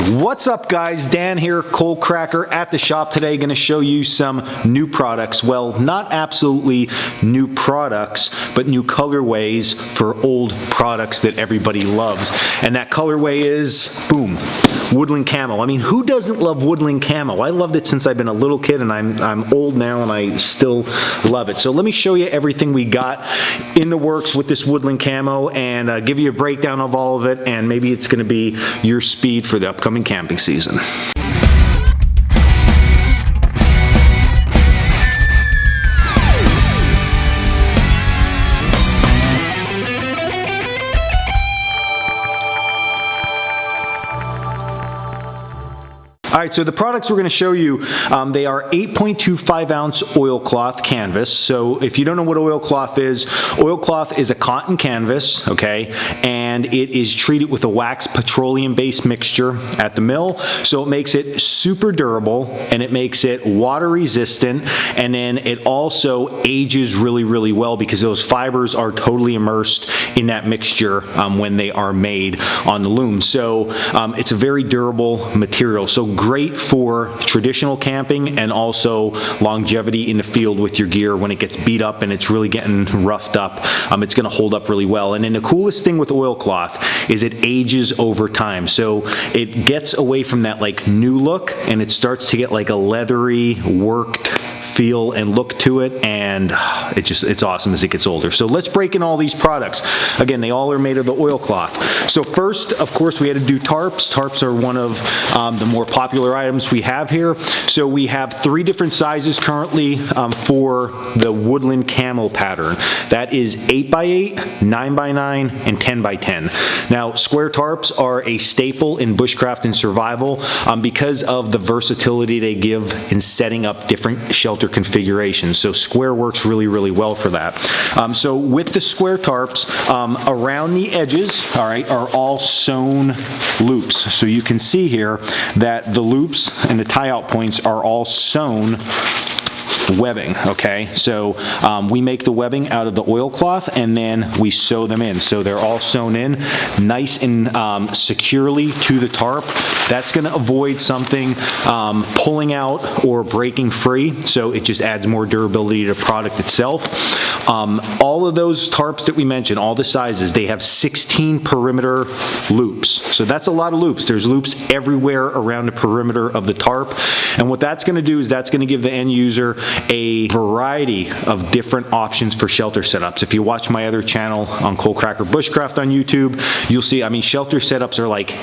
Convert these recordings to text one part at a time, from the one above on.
What's up, guys? Dan here, Cold Cracker at the shop today. Going to show you some new products. Well, not absolutely new products, but new colorways for old products that everybody loves. And that colorway is, boom, woodland camo. I mean, who doesn't love woodland camo? I loved it since I've been a little kid, and I'm old now and I still love it. So let me show you everything we got in the works with this woodland camo and give you a breakdown of all of it, and maybe it's going to be your speed for the upcoming camping season. All right, so the products we're going to show you, they are 8.25 ounce oilcloth canvas. So if you don't know what oilcloth is a cotton canvas, okay, and it is treated with a wax petroleum-based mixture at the mill. So it makes it super durable, and it makes it water resistant, and then it also ages really, really well because those fibers are totally immersed in that mixture when they are made on the loom. So it's a very durable material. So great for traditional camping and also longevity in the field with your gear when it gets beat up and it's really getting roughed up. It's going to hold up really well. And then the coolest thing with oilcloth is it ages over time. So it gets away from that like new look and it starts to get like a leathery, worked feel and look to it, and it's awesome as it gets older. So let's break in all these products. Again, they all are made of the oilcloth. So first, of course, we had to do tarps. Tarps are one of the more popular items we have here. So we have 3 different sizes currently for the woodland camo pattern. That is 8x8, 9x9, and 10x10. Now, square tarps are a staple in bushcraft and survival because of the versatility they give in setting up different shelter configurations. So square works really, really well for that. So with the square tarps, around the edges, all right, are all sewn loops. So you can see here that the loops and the tie-out points are all sewn webbing, okay? So we make the webbing out of the oilcloth and then we sew them in. So they're all sewn in nice and securely to the tarp. That's going to avoid something pulling out or breaking free, so it just adds more durability to the product itself. All of those tarps that we mentioned, all the sizes, they have 16 perimeter loops. So that's a lot of loops. There's loops everywhere around the perimeter of the tarp. And what that's going to do is that's going to give the end user a variety of different options for shelter setups. If you watch my other channel on Cold Cracker Bushcraft on YouTube, you'll see, I mean, shelter setups are like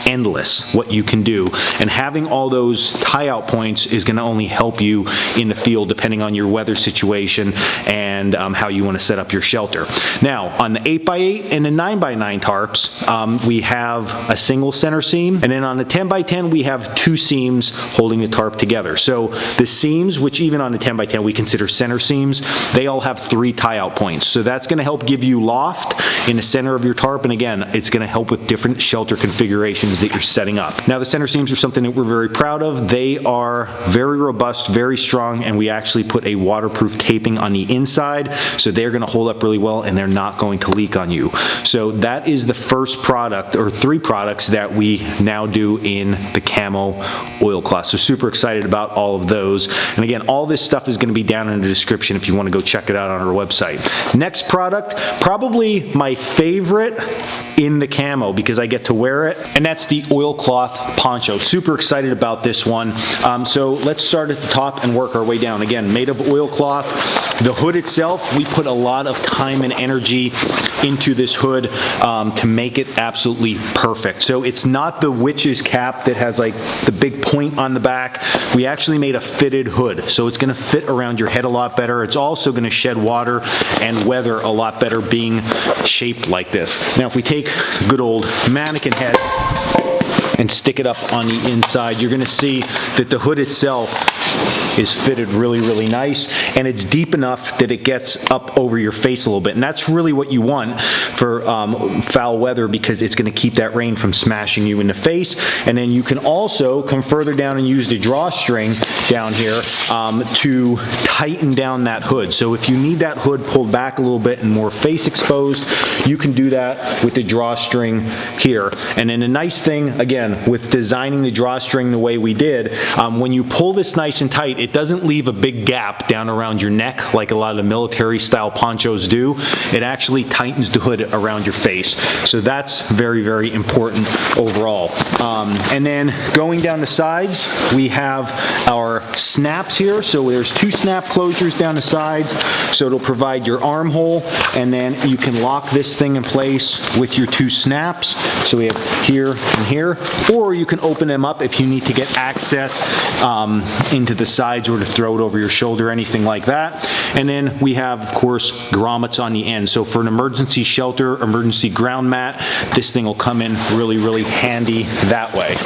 endless what you can do, and having all those tie-out points is going to only help you in the field depending on your weather situation and how you want to set up your shelter. Now on the 8x8 and the 9x9 tarps, we have a single center seam, and then on the 10x10 we have 2 seams holding the tarp together. So the seams, which even on the 10x10 we consider center seams, they all have 3 tie-out points. So that's going to help give you loft in the center of your tarp, and again, it's going to help with different shelter configurations that you're setting up. Now the center seams are something that we're very proud of. They are very robust, very strong, and we actually put a waterproof taping on the inside, so they're going to hold up really well and they're not going to leak on you. So that is the first product, or 3 products, that we now do in the camo oilcloth. So super excited about all of those. And again, all this stuff is going to be down in the description if you want to go check it out on our website. Next product, probably my favorite in the camo because I get to wear it, and that's the oilcloth poncho. Super excited about this one. So let's start at the top and work our way down. Again, made of oilcloth. The hood itself, we put a lot of time and energy into this hood to make it absolutely perfect. So it's not the witch's cap that has like the big point on the back. We actually made a fitted hood, so it's going to fit around your head a lot better. It's also going to shed water and weather a lot better being shaped like this. Now if we take a good old mannequin head and stick it up on the inside, you're going to see that the hood itself is fitted really, really nice, and it's deep enough that it gets up over your face a little bit. And that's really what you want for foul weather, because it's going to keep that rain from smashing you in the face. And then you can also come further down and use the drawstring down here to tighten down that hood. So if you need that hood pulled back a little bit and more face exposed, you can do that with the drawstring here. And then the nice thing, again, with designing the drawstring the way we did, when you pull this nice and tight, it doesn't leave a big gap down around your neck like a lot of the military style ponchos do. It actually tightens the hood around your face. So that's very, very important overall. And then going down the sides, we have our snaps here. So there's 2 snap closures down the sides. So it'll provide your armhole, and then you can lock this thing in place with your 2 snaps. So we have here and here, or you can open them up if you need to get access into the sides or to throw it over your shoulder, anything like that. And then we have, of course, grommets on the end. So for an emergency shelter, emergency ground mat, this thing will come in really, really handy that way.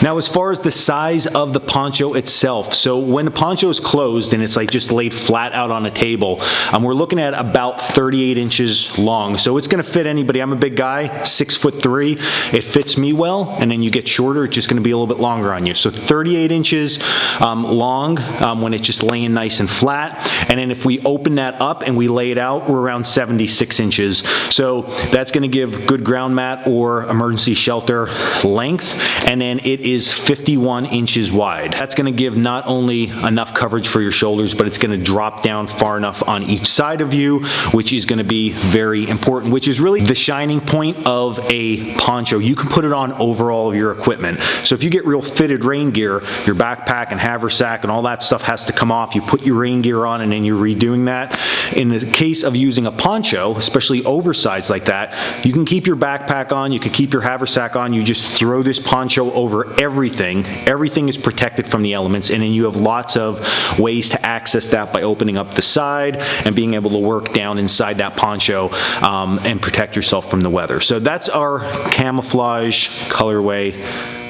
Now, as far as the size of the poncho itself, so when the poncho is closed and it's like just laid flat out on a table, we're looking at about 38 inches long. So it's going to fit anybody. I'm a big guy, 6'3". It fits me well, and then you get shorter, it's just going to be a little bit longer on you. So 38 inches long when it's just laying nice and flat. And then if we open that up and we lay it out, we're around 76 inches. So that's going to give good ground mat or emergency shelter length. And then it is 51 inches wide. That's going to give not only enough coverage for your shoulders, but it's going to drop down far enough on each side of you, which is going to be very important, which is really the shining point of a poncho. You can put it on over all of your equipment. So if you get real fitted rain gear, your backpack and haversack and all that stuff has to come off. You put your rain gear on and then you're redoing that. In the case of using a poncho, especially oversized like that, you can keep your backpack on, you can keep your haversack on, you just throw this poncho over everything. Everything is protected from the elements, and then you have lots of ways to access that by opening up the side and being able to work down inside that poncho and protect yourself from the weather. So that's our camouflage colorway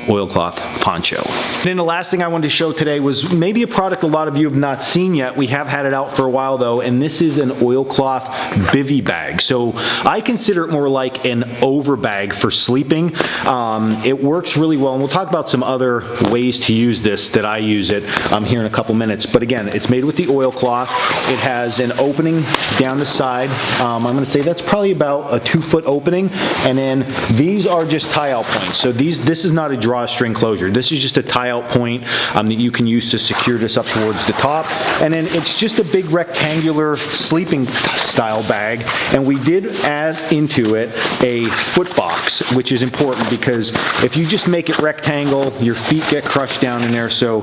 oilcloth poncho. And then the last thing I wanted to show today was maybe a product a lot of you have not seen yet. We have had it out for a while though, and this is an oilcloth bivy bag. So I consider it more like an over bag for sleeping. It works really well, and we'll talk about some other ways to use this that I use it here in a couple minutes. But again, it's made with the oilcloth. It has an opening down the side. I'm going to say that's probably about a 2-foot opening, and then these are just tie-out points. So this is not a drawstring closure. This is just a tie-out point that you can use to secure this up towards the top. And then it's just a big rectangular sleeping style bag, and we did add into it a foot box, which is important because if you just make it rectangle, your feet get crushed down in there. So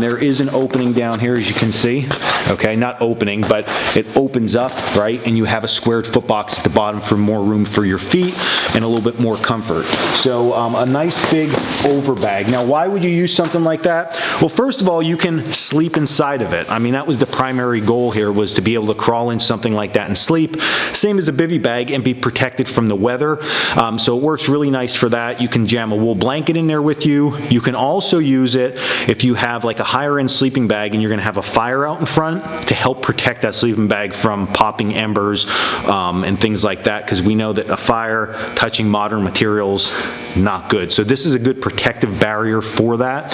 there is an opening down here, as you can see. Okay, not opening, but it opens up, right? And you have a squared foot box at the bottom for more room for your feet and a little bit more comfort. So a nice big over bag. Now, why would you use something like that? Well, first of all, you can sleep inside of it. I mean, that was the primary goal here, was to be able to crawl in something like that and sleep. Same as a bivy bag, and be protected from the weather. So it works really nice for that. You can jam a wool blanket in there with you. You can also use it if you have like a higher end sleeping bag and you're gonna have a fire out in front, to help protect that sleeping bag from popping embers and things like that, because we know that a fire touching modern materials, not good. So this is a good protective barrier for that.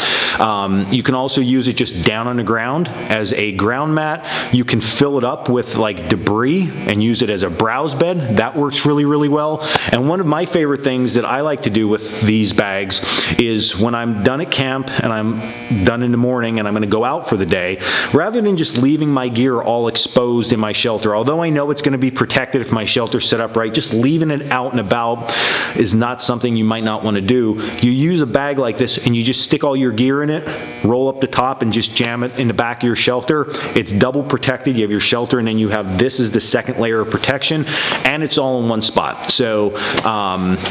You can also use it just down on the ground as a ground mat. You can fill it up with like debris and use it as a browse bed. That works really, really well. And one of my favorite things that I like to do with these bags is when I'm done at camp and I'm done in the morning and I'm going to go out for the day, rather than just leaving my gear all exposed in my shelter, although I know it's going to be protected if my shelter's set up right, just leaving it out and about is not something you might not want to do. You use a bag like this and you just stick all your gear in it, roll up the top and just jam it in the back of your shelter. It's double protected. You have your shelter and then you have this as the second layer of protection, and it's all in one spot. So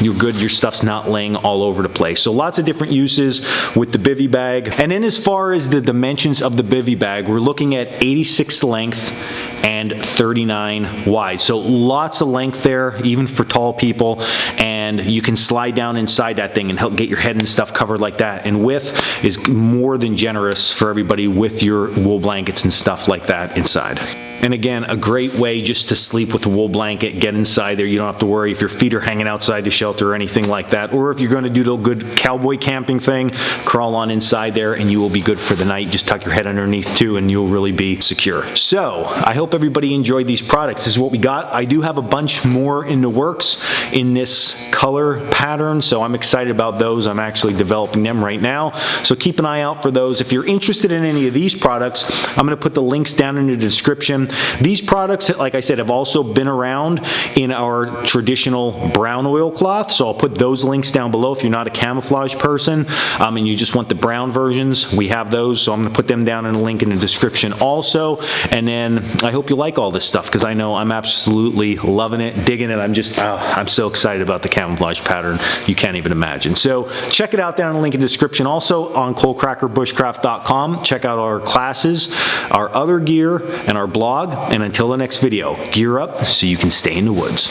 you're good. Your stuff's not laying all over the place. So lots of different uses with the bivy bag. And then as far as the dimensions of the bivy bag, we're looking at 86 length and 39 wide. So lots of length there, even for tall people. And and you can slide down inside that thing and help get your head and stuff covered like that. And width is more than generous for everybody with your wool blankets and stuff like that inside. And again, a great way just to sleep with a wool blanket, get inside there. You don't have to worry if your feet are hanging outside the shelter or anything like that. Or if you're going to do the good cowboy camping thing, crawl on inside there and you will be good for the night. Just tuck your head underneath too and you'll really be secure. So I hope everybody enjoyed these products. This is what we got. I do have a bunch more in the works in this color pattern, so I'm excited about those. I'm actually developing them right now. So keep an eye out for those. If you're interested in any of these products, I'm going to put the links down in the description. These products, like I said, have also been around in our traditional brown oilcloth, so I'll put those links down below if you're not a camouflage person and you just want the brown versions. We have those, so I'm going to put them down in a link in the description also. And then I hope you like all this stuff because I know I'm absolutely loving it, digging it. I'm so excited about the camouflage pattern. You can't even imagine. So check it out down in the link in the description. Also on coalcrackerbushcraft.com, check out our classes, our other gear, and our blog. And until the next video, gear up so you can stay in the woods.